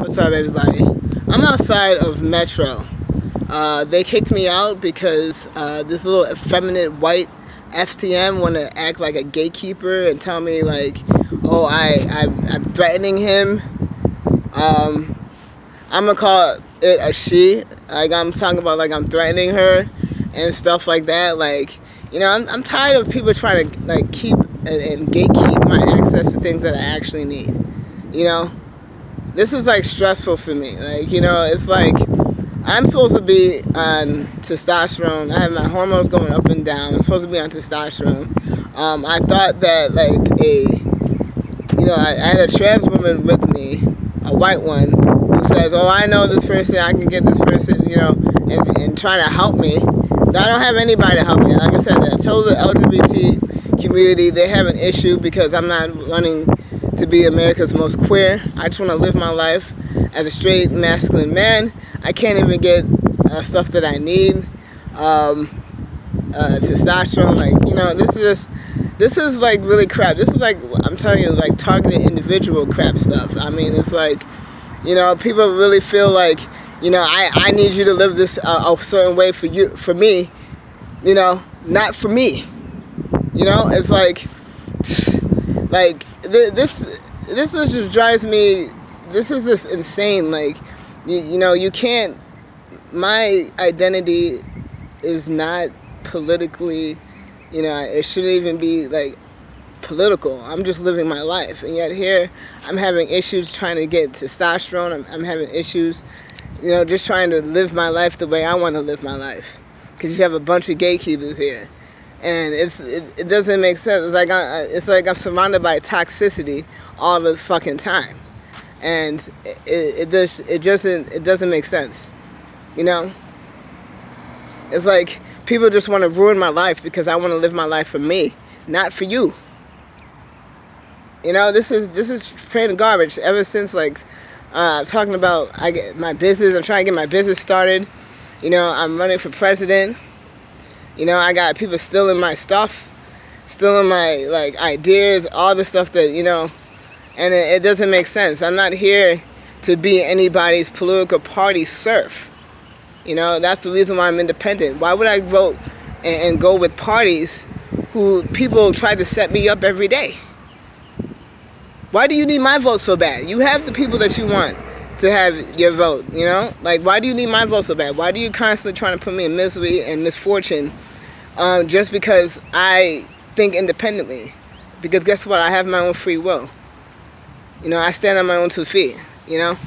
What's up, everybody? I'm outside of Metro. They kicked me out because this little effeminate white FTM want to act like a gatekeeper and tell me like, oh, I'm threatening him. I'm gonna call it a she. Like I'm talking about like I'm threatening her and stuff like that. Like, you know, I'm tired of people trying to like keep and gatekeep my access to things that I actually need. You know, this is like stressful for me. Like, you know, it's like I'm supposed to be on testosterone. I have my hormones going up and down. I'm supposed to be on testosterone. I thought that like I had a trans woman with me, a white one, who says, oh, I know this person, I can get this person, you know, and trying to help me. I don't have anybody to help me. Like I said, I told the LGBT community they have an issue because I'm not running to be America's most queer. I just want to live my life as a straight masculine man. I can't even get stuff that I need. Testosterone, like, you know, this is like really crap. This is like, I'm telling you, like targeted individual crap stuff. I mean, it's like, you know, people really feel like, you know, I need you to live this a certain way for me, you know, not for me. You know, it's like this is just drives me. This is just insane. Like, you know, you can't. My identity is not politically, you know, it shouldn't even be like political. I'm just living my life, and yet here I'm having issues trying to get testosterone. I'm having issues, you know, just trying to live my life the way I want to live my life. Because you have a bunch of gatekeepers here, and it doesn't make sense. It's like I'm surrounded by toxicity all the fucking time, and it doesn't make sense. You know, it's like people just want to ruin my life because I want to live my life for me, not for you. You know, this is plain garbage. Ever since like talking about I get my business, I'm trying to get my business started. You know, I'm running for president. You know, I got people stealing my stuff, stealing my like ideas, all the stuff that, you know, and it doesn't make sense. I'm not here to be anybody's political party serf. You know, that's the reason why I'm independent. Why would I vote and go with parties who people try to set me up every day? Why do you need my vote so bad? You have the people that you want to have your vote, you know? Like, why do you need my vote so bad? Why do you constantly trying to put me in misery and misfortune just because I think independently? Because guess what? I have my own free will. You know, I stand on my own 2 feet, you know?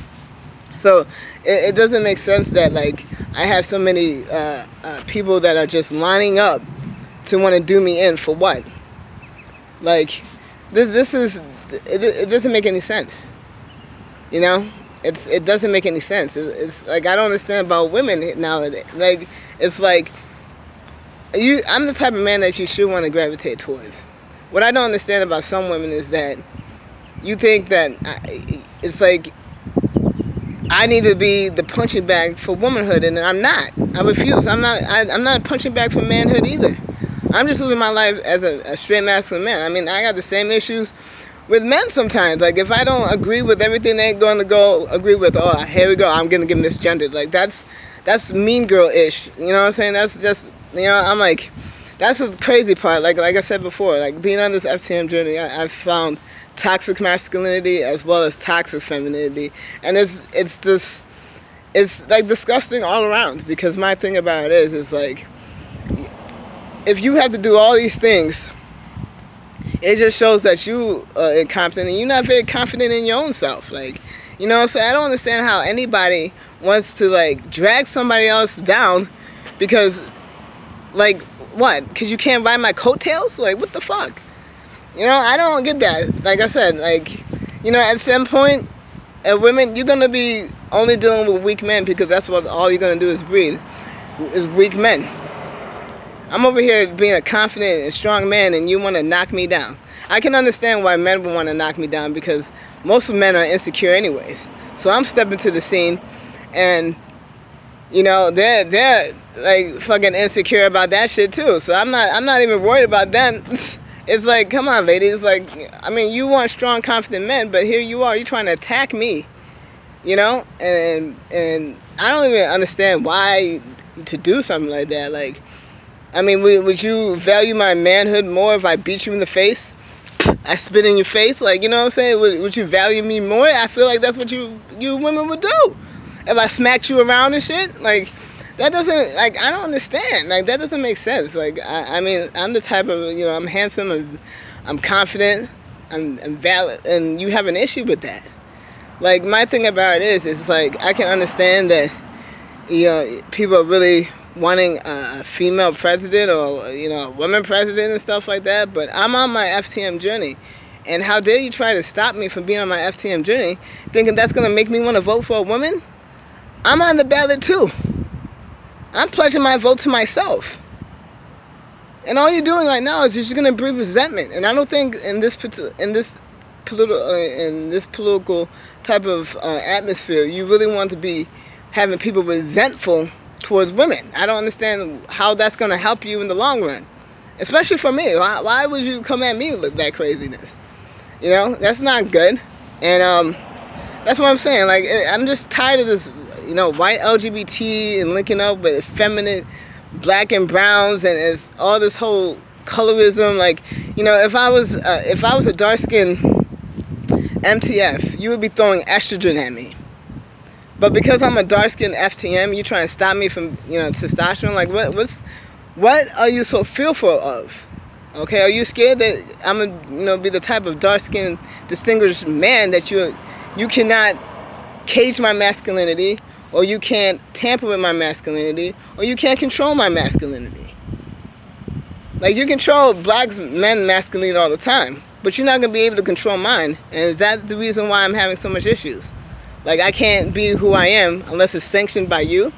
So it doesn't make sense that, like, I have so many people that are just lining up to want to do me in for what? Like, it doesn't make any sense. You know? It doesn't make any sense. It's like, I don't understand about women nowadays. Like, it's like, I'm the type of man that you should want to gravitate towards. What I don't understand about some women is that you think that it's like I need to be the punching bag for womanhood, and I'm not. I refuse. I'm not a punching bag for manhood either. I'm just living my life as a straight masculine man. I mean, I got the same issues with men sometimes. Like, if I don't agree with everything they're going to go agree with, oh, here we go, I'm going to get misgendered. Like, that's mean girl-ish. You know what I'm saying? That's just, you know, I'm like, that's the crazy part. Like I said before, like, being on this FTM journey, I've found toxic masculinity as well as toxic femininity, and it's like disgusting all around. Because my thing about it is like, if you have to do all these things, it just shows that you are incompetent and you're not very confident in your own self. Like, you know what I'm saying? I don't understand how anybody wants to like drag somebody else down because, like, what? Because you can't ride my coattails? Like, what the fuck? You know, I don't get that. Like I said, like, you know, at some point, women, you're going to be only dealing with weak men because that's what all you're going to do is breed, is weak men. I'm over here being a confident and strong man, and you want to knock me down. I can understand why men would want to knock me down because most of men are insecure anyways. So I'm stepping to the scene, and, you know, they're like fucking insecure about that shit too. So I'm not even worried about them. It's like, come on, ladies. Like, I mean, you want strong, confident men, but here you are. You're trying to attack me. you know, and I don't even understand why to do something like that. Like, I mean, would you value my manhood more if I beat you in the face? I spit in your face, like, you know what I'm saying? Would you value me more? I feel like that's what you women would do. If I smacked you around and shit, like, that doesn't, like, I don't understand. Like, that doesn't make sense. Like, I mean, I'm the type of, you know, I'm handsome, I'm confident, I'm valid, and you have an issue with that. Like, my thing about it is like, I can understand that, you know, people are really wanting a female president or, you know, a woman president and stuff like that, but I'm on my FTM journey, and how dare you try to stop me from being on my FTM journey, thinking that's going to make me want to vote for a woman? I'm on the ballot too. I'm pledging my vote to myself, and all you're doing right now is you're just going to breed resentment, and I don't think in this political type of atmosphere you really want to be having people resentful towards women. I don't understand how that's going to help you in the long run, especially for me. Why would you come at me with that craziness? You know, that's not good. And that's what I'm saying. Like, I'm just tired of this, you know, white LGBT and linking up with effeminate black and browns, and it's all this whole colorism. Like, you know, if I was a dark-skinned MTF, you would be throwing estrogen at me. But because I'm a dark-skinned FTM, you trying to stop me from, you know, testosterone? Like, what are you so fearful of? Okay, are you scared that I'm gonna, you know, be the type of dark-skinned, distinguished man that you cannot cage my masculinity, or you can't tamper with my masculinity, or you can't control my masculinity? Like, you control black men masculinity all the time, but you're not gonna be able to control mine, and that's the reason why I'm having so much issues. Like, I can't be who I am unless it's sanctioned by you.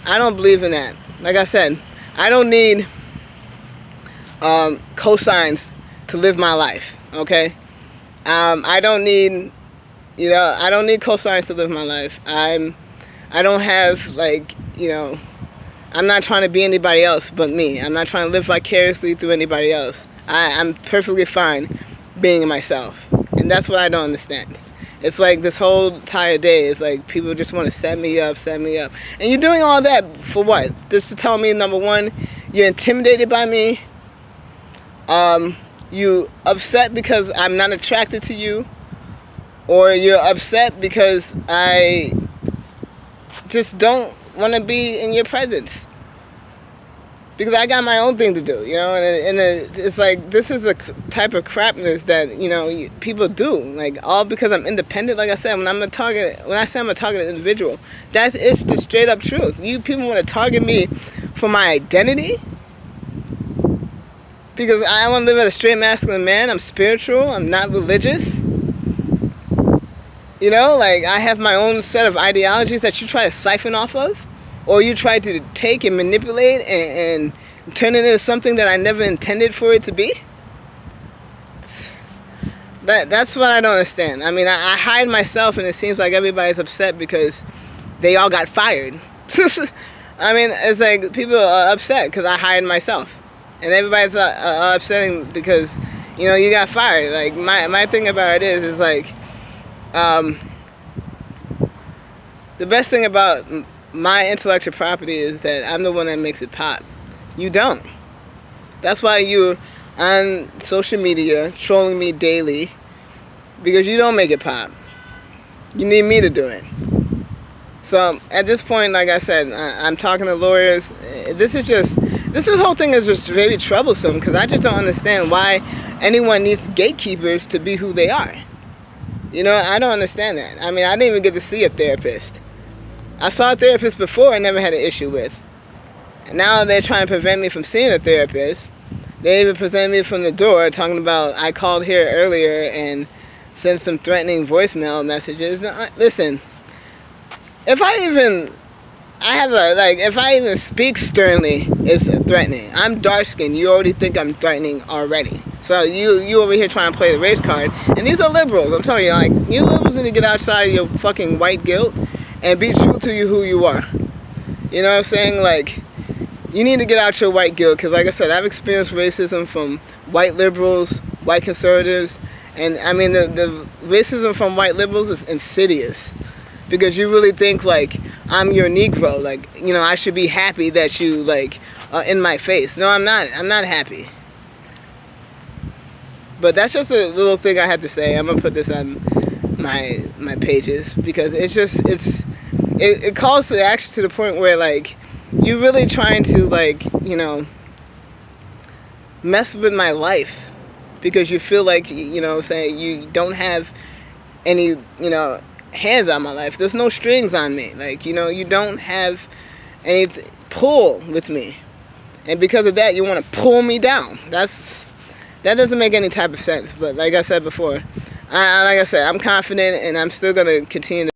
I don't believe in that. Like I said, I don't need cosigns to live my life, okay? I don't need, you know, I don't need cosigns to live my life. I don't have, like, you know, I'm not trying to be anybody else but me. I'm not trying to live vicariously through anybody else. I'm perfectly fine being myself. And that's what I don't understand. It's like this whole entire day is like people just want to set me up. And you're doing all that for what? Just to tell me, number one, you're intimidated by me. You upset because I'm not attracted to you. Or you're upset because I just don't want to be in your presence. Because I got my own thing to do, you know, and it's like, this is the type of crapness that, you know, people do, like, all because I'm independent. Like I said, when I say I'm a targeted individual, that is the straight up truth. You people want to target me for my identity, because I want to live as a straight masculine man. I'm spiritual, I'm not religious, you know, like, I have my own set of ideologies that you try to siphon off of. Or you try to take and manipulate and turn it into something that I never intended for it to be. That's what I don't understand. I mean, I hide myself, and it seems like everybody's upset because they all got fired. I mean, it's like people are upset because I hide myself. And everybody's upsetting because, you know, you got fired. Like, my thing about it is like, the best thing about my intellectual property is that I'm the one that makes it pop. You don't. That's why you're on social media trolling me daily, because you don't make it pop. You need me to do it. So at this point, like I said, I'm talking to lawyers. This whole thing is just very troublesome, because I just don't understand why anyone needs gatekeepers to be who they are. You know, I don't understand that. I mean, I didn't even get to see a therapist. I saw a therapist before I never had an issue with. And now they're trying to prevent me from seeing a therapist. They even prevented me from the door, talking about I called here earlier and sent some threatening voicemail messages. Now, listen, if I even speak sternly, it's threatening. I'm dark skinned. You already think I'm threatening already. So you over here trying to play the race card. And these are liberals. I'm telling you, like, you liberals need to get outside of your fucking white guilt and be true to you who you are. You know what I'm saying? Like, you need to get out your white guilt, because like I said, I've experienced racism from white liberals, white conservatives, and I mean the racism from white liberals is insidious. because you really think like I'm your Negro, like, you know, I should be happy that you like in my face. No, I'm not. I'm not happy. But that's just a little thing I had to say. I'm gonna put this on my pages because it calls to action to the point where like you're really trying to like, you know, mess with my life because you feel like, you know, saying you don't have any, you know, hands on my life. There's no strings on me. Like, you know, you don't have any pull with me, and because of that, you want to pull me down. That doesn't make any type of sense. But like I said before, like I said, I'm confident, and I'm still gonna continue to